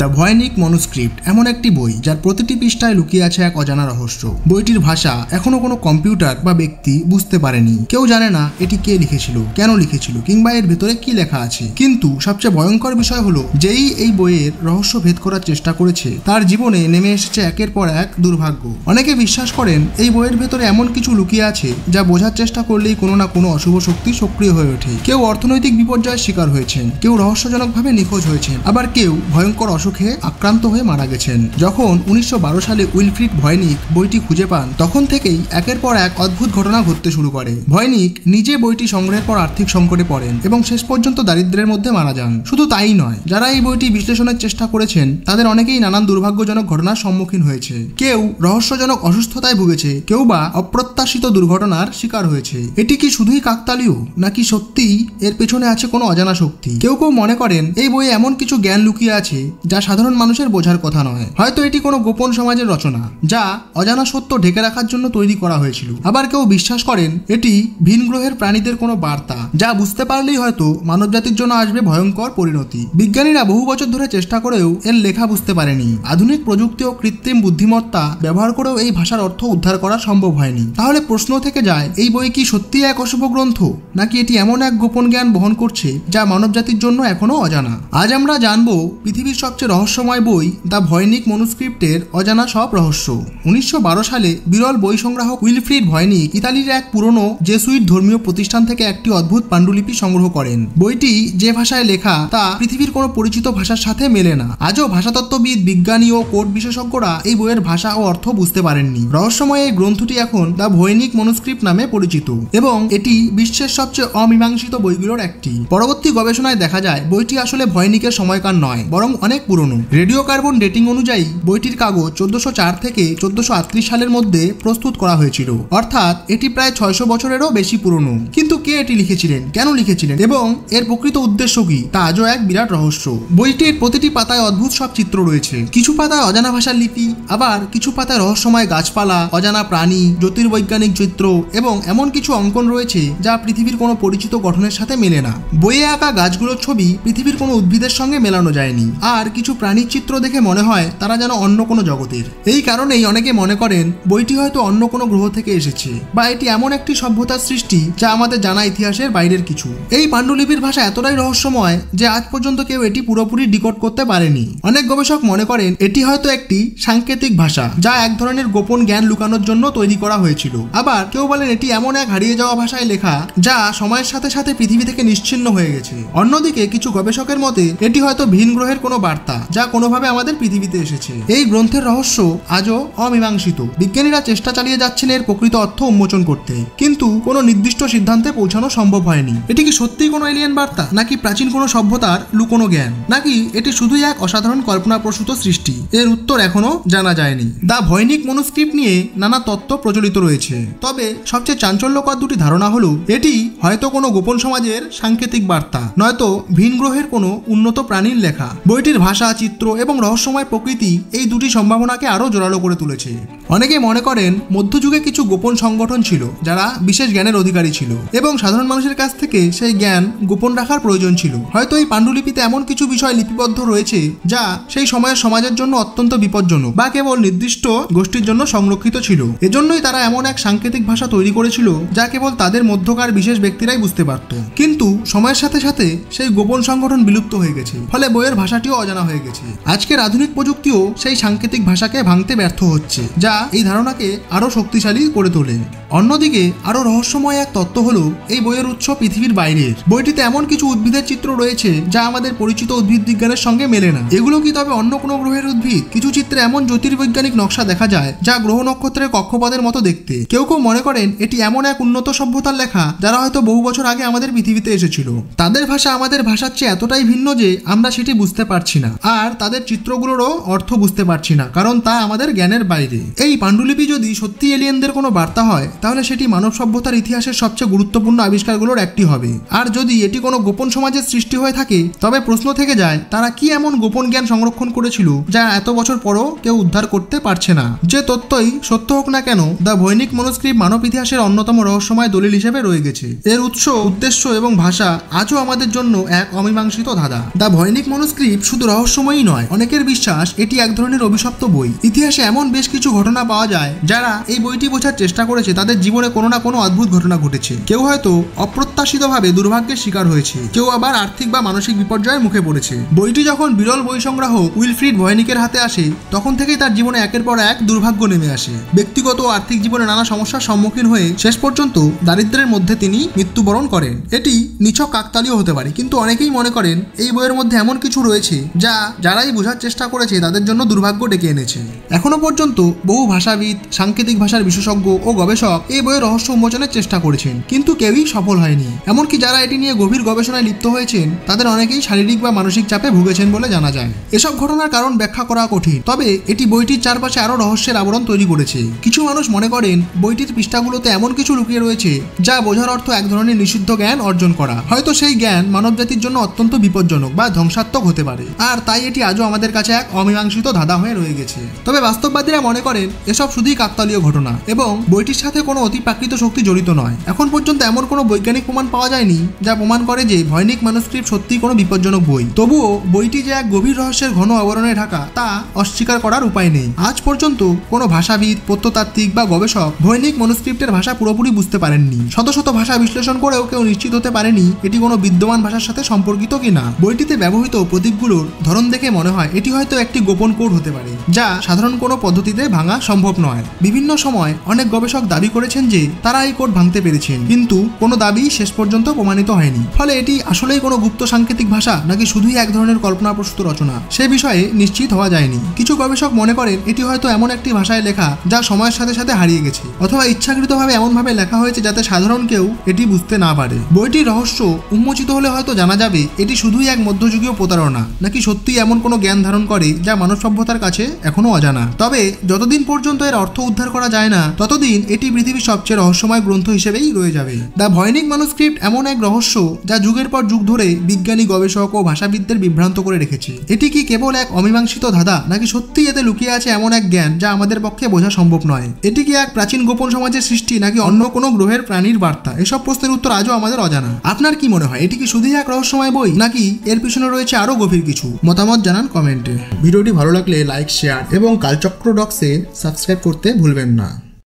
The ভয়নিক মনুস্ক্রিপ্ট এমন একটি বই যার প্রতিটি পৃষ্ঠায় লুকিয়ে আছে এক অজানা রহস্য। বইটির ভাষা এখনো কোনো কম্পিউটার বা ব্যক্তি বুঝতে পারেনি। কেউ জানে না এটি কে লিখেছিল, কেন লিখেছিল, কিংবা এর ভেতরে কি লেখা আছে। কিন্তু সবচেয়ে ভয়ঙ্কর বিষয় হলো, যেই এই বইয়ের রহস্য ভেদ করার চেষ্টা করেছে তার জীবনে নেমে এসেছে একের পর এক দুর্ভাগ্য। অনেকে বিশ্বাস করেন এই বইয়ের ভেতরে এমন কিছু লুকিয়ে আছে যা বোঝার চেষ্টা করলেই কোনো না কোনো অশুভ শক্তি সক্রিয় হয়ে ওঠে। কেউ অর্থনৈতিক বিপর্যয়ের শিকার হয়েছেন, কেউ রহস্যজনকভাবে নিখোঁজ হয়েছেন, আবার কেউ ভয়ঙ্কর অসুখে আক্রান্ত হয়ে মারা গেছেন। যখন 1912 সালে উইলফ্রিড ভয়নিক বইটি খুঁজে পান, তখন থেকেই একের পর এক অদ্ভুত ঘটনা ঘটতে শুরু করে। ভয়নিক নিজে বইটি সংগ্রহের পর আর্থিক সংকটে পড়েন এবং শেষ পর্যন্ত দারিদ্র্যের মধ্যে মারা যান। শুধু তাই নয়, যারা এই বইটি বিশ্লেষণের চেষ্টা করেছেন তাদের অনেকেই নানান দুর্ভাগ্যজনক ঘটনার সম্মুখীন হয়েছে। কেউ রহস্যজনক অসুস্থতায় ভুগেছে, কেউ বা অপ্রত্যাশিত দুর্ঘটনার শিকার হয়েছে। এটি কি শুধুই কাকতালীয়, নাকি সত্যিই এর পেছনে আছে কোনো অজানা শক্তি? কেউ কেউ মনে করেন এই বইয়ে এমন কিছু জ্ঞান লুকিয়ে আছে যা সাধারণ মানুষের বোঝার কথা নয়। হয়তো এটি কোনো গোপন সমাজের রচনা যা অজানা সত্য ঢেকে রাখার জন্য তৈরি করা হয়েছিল। আবার কেউ বিশ্বাস করেন এটি ভিন গ্রহের প্রাণীদের কোনো বার্তা, যা বুঝতে পারলেই হয়তো মানবজাতির জন্য আসবে ভয়ঙ্কর পরিণতি। বিজ্ঞানীরা বহু বছর ধরে চেষ্টা করেও এর লেখা বুঝতে পারেনি। আধুনিক প্রযুক্তি ও কৃত্রিম বুদ্ধিমত্তা ব্যবহার করেও এই ভাষার অর্থ উদ্ধার করা সম্ভব হয়নি। তাহলে প্রশ্ন থেকে যায়, এই বই কি সত্যি এক অশুভ গ্রন্থ, নাকি এটি এমন এক গোপন জ্ঞান বহন করছে যা মানবজাতির জন্য এখনো অজানা? আজ আমরা জানবো পৃথিবীর সবচেয়ে রহস্যময় বই দ্য ভয়নিক মনুস্ক্রিপ্টের অজানা সব রহস্য। 1912 সালে বিরল বই সংগ্রাহক উইলফ্রিড ভয়নিক ইতালির এক পুরনো জেসুইট ধর্মীয় প্রতিষ্ঠান থেকে একটি অদ্ভুত পাণ্ডুলিপি সংগ্রহ করেন। বইটি যে ভাষায় লেখা তা পৃথিবীর কোনো পরিচিত ভাষার সাথে মেলে না। আজও ভাষাতত্ত্ববিদ, বিজ্ঞানী ও কোড বিশেষজ্ঞরা এই বইয়ের ভাষা ও অর্থ বুঝতে পারেননি। রহস্যময় এই গ্রন্থটি এখন দ্য ভয়নিক মনুস্ক্রিপ্ট নামে পরিচিত এবং এটি বিশ্বের সবচেয়ে অমীমাংসিত বইগুলোর একটি। পরবর্তী গবেষণায় দেখা যায় বইটি আসলে ভয়নিকের সময়কার নয়, বরং অনেক পুরনো। রেডিও কার্বন ডেটিং অনুযায়ী বইটির কাগজ 1404 থেকে 1438 সালের মধ্যে প্রস্তুত করা হয়েছিল, অর্থাৎ এটি প্রায় 600 বছরেরও বেশি পুরনো। কিন্তু কে এটি লিখেছিলেন, কেন লিখেছিলেন এবং এর প্রকৃত উদ্দেশ্য কি, তা আজও এক বিরাট রহস্য। বইটির প্রতিটি পাতায় অদ্ভুত সব চিত্র রয়েছে। কিছু পাতায় অজানা ভাষার লিপি, আবার কিছু পাতায় রহস্যময় গাছপালা, অজানা প্রাণী, জ্যোতির্বৈজ্ঞানিক চিত্র এবং এমন কিছু অঙ্কন রয়েছে যা পৃথিবীর কোনো পরিচিত গঠনের সাথে মেলে না। বইয়ে আঁকা গাছগুলোর ছবি পৃথিবীর কোনো উদ্ভিদের সঙ্গে মেলানো যায়নি, আর কিছু প্রাণীর চিত্র দেখে মনে হয় তারা যেন অন্য কোনো জগতের। এই কারণেই অনেকে মনে করেন বইটি হয়তো অন্য কোনো গ্রহ থেকে এসেছে, বা এটি এমন একটি সভ্যতার সৃষ্টি যা আমাদের জানা ইতিহাসের বাইরের কিছু। এই পাণ্ডুলিপির ভাষা এতটাই রহস্যময় যে আজ পর্যন্ত কেউ এটি পুরোপুরি ডিকোড করতে পারেনি। অনেক গবেষক মনে করেন এটি হয়তো একটি সাংকেতিক ভাষা যা এক ধরনের গোপন জ্ঞান লুকানোর জন্য তৈরি করা হয়েছিল। আবার কেউ বলেন এটি এমন এক হারিয়ে যাওয়া ভাষায় লেখা যা সময়ের সাথে সাথে পৃথিবী থেকে নিশ্চিহ্ন হয়ে গেছে। অন্যদিকে কিছু গবেষকের মতে এটি হয়তো ভিন গ্রহের কোনো বার্তা যা কোনোভাবে আমাদের পৃথিবীতে এসেছে। এই গ্রন্থের রহস্য আজও অমীমাংসিত। বিজ্ঞানীরা চেষ্টা চালিয়ে যাচ্ছেন এর প্রকৃত অর্থ উন্মোচন করতে, কিন্তু কোনো নির্দিষ্ট সিদ্ধান্তে পৌঁছানো সম্ভব হয়নি। এটি কি সত্যিই কোনো এলিয়েন বার্তা, নাকি প্রাচীন কোনো সভ্যতার লুকোনো জ্ঞান, নাকি এটি শুধুই এক অসাধারণ কল্পনাপ্রসূত সৃষ্টি? এর উত্তর এখনো জানা যায়নি। দ্য ভয়নিক মনুস্ক্রিপ্ট নিয়ে নানা তত্ত্ব প্রচলিত রয়েছে, তবে সবচেয়ে চাঞ্চল্যকর দুটি ধারণা হলো এটি হয়তো কোনো গোপন সমাজের সাংকেতিক বার্তা, নয়তো ভিন গ্রহের কোনো উন্নত প্রাণীর লেখা। বইটির ভাষা, চিত্র এবং রহস্যময় প্রকৃতি এই দুটি সম্ভাবনাকে আরও জোরালো করে তুলেছে। অনেকে মনে করেন মধ্যযুগে কিছু গোপন সংগঠন ছিল যারা বিশেষ জ্ঞানের অধিকারী ছিল এবং সাধারণ মানুষের কাছ থেকে সেই জ্ঞান গোপন রাখার প্রয়োজন ছিল। হয়তো এই পাণ্ডুলিপিতে এমন কিছু বিষয় লিপিবদ্ধ রয়েছে যা সেই সময়ের সমাজের জন্য অত্যন্ত বিপজ্জনক বা কেবল নির্দিষ্ট গোষ্ঠীর জন্য সংরক্ষিত ছিল। এজন্যই তারা এমন এক সাংকেতিক ভাষা তৈরি করেছিল যা কেবল তাদের মধ্যকার বিশেষ ব্যক্তিরাই বুঝতে পারত। কিন্তু সময়ের সাথে সাথে সেই গোপন সংগঠন বিলুপ্ত হয়ে গেছে, ফলে বইয়ের ভাষাটিও অজানা হয়ে গেছে। আজকের আধুনিক প্রযুক্তিও সেই সাংকেতিক ভাষাকে ভাঙতে ব্যর্থ হচ্ছে, যা এই ধারণাকে আরো শক্তিশালী করে তোলে। অন্যদিকে আরো রহস্যময় এক তত্ত্ব হলো এই বইয়ের উৎস পৃথিবীর বাইরের। বইটিতে এমন কিছু উদ্ভিদের চিত্র রয়েছে যা আমাদের পরিচিত উদ্ভিদ বিজ্ঞানের সঙ্গে মেলে না। এগুলো কি তবে অন্য কোনো গ্রহের উদ্ভিদ? কিছু চিত্রে এমন জ্যোতির্বৈজ্ঞানিক নকশা দেখা যায় যা গ্রহ নক্ষত্রের কক্ষপথের মতো দেখতে। কেউ কেউ মনে করেন এটি এমন এক উন্নত সভ্যতার লেখা যারা হয়তো বহু বছর আগে আমাদের পৃথিবীতে এসেছিল। তাদের ভাষা আমাদের ভাষার চেয়ে এতটাই ভিন্ন যে আমরা সেটি বুঝতে পারছি না, আর তাদের চিত্রগুলোরও অর্থ বুঝতে পারছি না, কারণ তা আমাদের জ্ঞানের বাইরে। এই পাণ্ডুলিপি যদি সত্যি এলিয়েনদের কোনো বার্তা হয় তাহলে সেটি মানব সভ্যতার ইতিহাসের সবচেয়ে গুরুত্বপূর্ণ আবিষ্কারগুলোর একটি হবে। আর যদি এটি কোনো গোপন সমাজের সৃষ্টি হয়ে থাকে তবে প্রশ্ন থেকে যায় তারা কি এমন গোপন জ্ঞান সংরক্ষণ করেছিল যা এত বছর পরও কেউ উদ্ধার করতে পারছে না। যে তথ্যই সত্য হোক না কেন, দ্য ভৈনিক ম্যানুস্ক্রিপ্ট মানব ইতিহাসের অন্যতম রহস্যময় দলিল হিসেবে রয়ে গেছে। এর উৎস, উদ্দেশ্য এবং ভাষা আজও আমাদের জন্য এক অমীমাংসিত ধাঁধা। দ্য ভৈনিক ম্যানুস্ক্রিপ্ট শুধু রহস্যময়ই নয়, অনেকের বিশ্বাস এটি এক ধরনের অভিশপ্ত বই। ইতিহাসে এমন বেশ কিছু ঘটনা পাওয়া যায় যারা এই বইটি বোঝার চেষ্টা করেছে তাদের জীবনে কোনো না কোনো অদ্ভুত ঘটনা ঘটেছে। কেউ হয়তো অপ্রত্যাশিতভাবে দুর্ভাগ্যের শিকার হয়েছে, কেউ আবার আর্থিক বা মানসিক বিপর্যয়ের মুখে পড়েছে। বইটি যখন বিরল বই সংগ্রাহক উইলফ্রিড ভয়নিকের হাতে আসে তখন থেকেই তার জীবনে একের পর এক দুর্ভাগ্য নেমে আসে। ব্যক্তিগত ও আর্থিক জীবনে নানা সমস্যার সম্মুখীন হয়ে শেষ পর্যন্ত দারিদ্র্যের মধ্যে তিনি মৃত্যুবরণ করেন। এটি নিছক কাকতালীয় হতে পারে, কিন্তু অনেকেই মনে করেন এই বইয়ের মধ্যে এমন কিছু রয়েছে যা যারাই বোঝার চেষ্টা করেছে তাদের জন্য দুর্ভাগ্য ডেকে এনেছে। এখনো পর্যন্ত বহু ভাষাবিদ, সাংকেতিক ভাষার বিশেষজ্ঞ ও গবেষক এই বইয়ের রহস্য উন্মোচনের চেষ্টা করেছেন, কিন্তু কেউই সফল হয়নি। এমনকি যারা এটি নিয়ে গভীর গবেষণায় লিপ্ত হয়েছেন তাদের অনেকেই শারীরিক বা মানসিক চাপে ভুগেছেন বলে জানা যায়। এসব ঘটনার কারণ ব্যাখ্যা করা কঠিন, তবে এটি বইটির চারপাশে আরও রহস্যের আবরণ তৈরি করেছে। কিছু মানুষ মনে করেন বইটির পৃষ্ঠাগুলোতে এমন কিছু লুকিয়ে রয়েছে যা বোঝার অর্থ এক ধরনের নিষিদ্ধ জ্ঞান অর্জন করা। হয়তো সেই জ্ঞান মানবজাতির জন্য অত্যন্ত বিপজ্জনক বা ধ্বংসাত্মক হতে পারে, আর তাই এটি আজও আমাদের কাছে এক অমীমাংসিত ধাঁধা হয়ে রয়ে গেছে। তবে বাস্তববাদীরা মনে করেন এসব শুধুই কাকতালীয় ঘটনা এবং বইটির সাথে কোনো অতিপ্রাকৃত শক্তি জড়িত নয়। এখন পর্যন্ত এমন কোনো বৈজ্ঞানিক প্রমাণ পাওয়া যায়নি যা প্রমাণ করে যে ভৈনিক ম্যানুস্ক্রিপ্ট সত্যিই কোনো বিপজ্জনক বই। তবুও বইটি যে এক গভীর রহস্যের ঘন আবরণে ঢাকা তা অস্বীকার করার উপায় নেই। আজ পর্যন্ত কোনো ভাষাবিদ, প্রত্নতাত্ত্বিক বা গবেষক ভৈনিক ম্যানুস্ক্রিপ্টের ভাষা পুরোপুরি বুঝতে পারেননি। শত শত ভাষা বিশ্লেষণ করেও কেউ নিশ্চিত হতে পারেনি এটি কোনো বিদ্যমান ভাষার সাথে সম্পর্কিত কিনা। বইটিতে ব্যবহৃত প্রতীকগুলোর ধরন দেখে মনে হয় এটি হয়তো একটি গোপন কোড হতে পারে যা সাধারণ কোনো পদ্ধতিতে ভাঙা সম্ভব নয়। বিভিন্ন সময় অনেক গবেষক দাবি করেছেন যে তারা এই কোড ভাঙতে পেরেছেন, কিন্তু কোনো দাবি শেষ পর্যন্ত প্রমাণিত হয়নি। ফলে এটি আসলেই কোনো গুপ্ত সাংকেতিক ভাষা নাকি শুধুই এক ধরনের কল্পনাপ্রসূত রচনা সে বিষয়ে নিশ্চিত হওয়া যায়নি। কিছু গবেষক মনে করেন এটি হয়তো এমন একটি ভাষায় লেখা যা সময়ের সাথে সাথে হারিয়ে গেছে, অথবা ইচ্ছাকৃতভাবে এমনভাবে লেখা হয়েছে যাতে সাধারণ কেউ এটি বুঝতে না পারে। বইটির রহস্য উন্মোচিত হলে হয়তো জানা যাবে এটি শুধুই এক মধ্যযুগীয় প্রতারণা নাকি সত্যিই এমন কোনো জ্ঞান ধারণ করে যা মানব সভ্যতার কাছে এখনো অজানা। তবে যতদিন পর্যন্ত এর অর্থ উদ্ধার করা যায় না ততদিন এটি পৃথিবীর সবচেয়ে রহস্যময় গ্রন্থ হিসেবেই রয়ে যাবে। দ্য ভৈনিক ম্যানুস্ক্রিপ্ট এমন এক রহস্য যা যুগের পর যুগ ধরে বিজ্ঞানী, গবেষক ও ভাষাবিদদের বিভ্রান্ত করে রেখেছে। এটি কি কেবল এক অমীমাংসিত ধাঁধা নাকি সত্যি এতে লুকিয়ে আছে এমন এক জ্ঞান যা আমাদের পক্ষে বোঝা সম্ভব নয়? এটি কি এক প্রাচীন গোপন সমাজের সৃষ্টি নাকি অন্য কোনো গ্রহের প্রাণীর বার্তা? এসব প্রশ্নের উত্তর আজও আমাদের অজানা। আপনার কি মনে হয় এটি কি শুধুই এক রহস্যময় বই নাকি এর পিছনে রয়েছে আরো গভীর কিছু? মতামত জানান কমেন্টে। ভিডিওটি ভালো লাগলে লাইক, শেয়ার এবং কালচক্র ডক্সে সাবস্ক্রাইব করতে ভুলবেন না।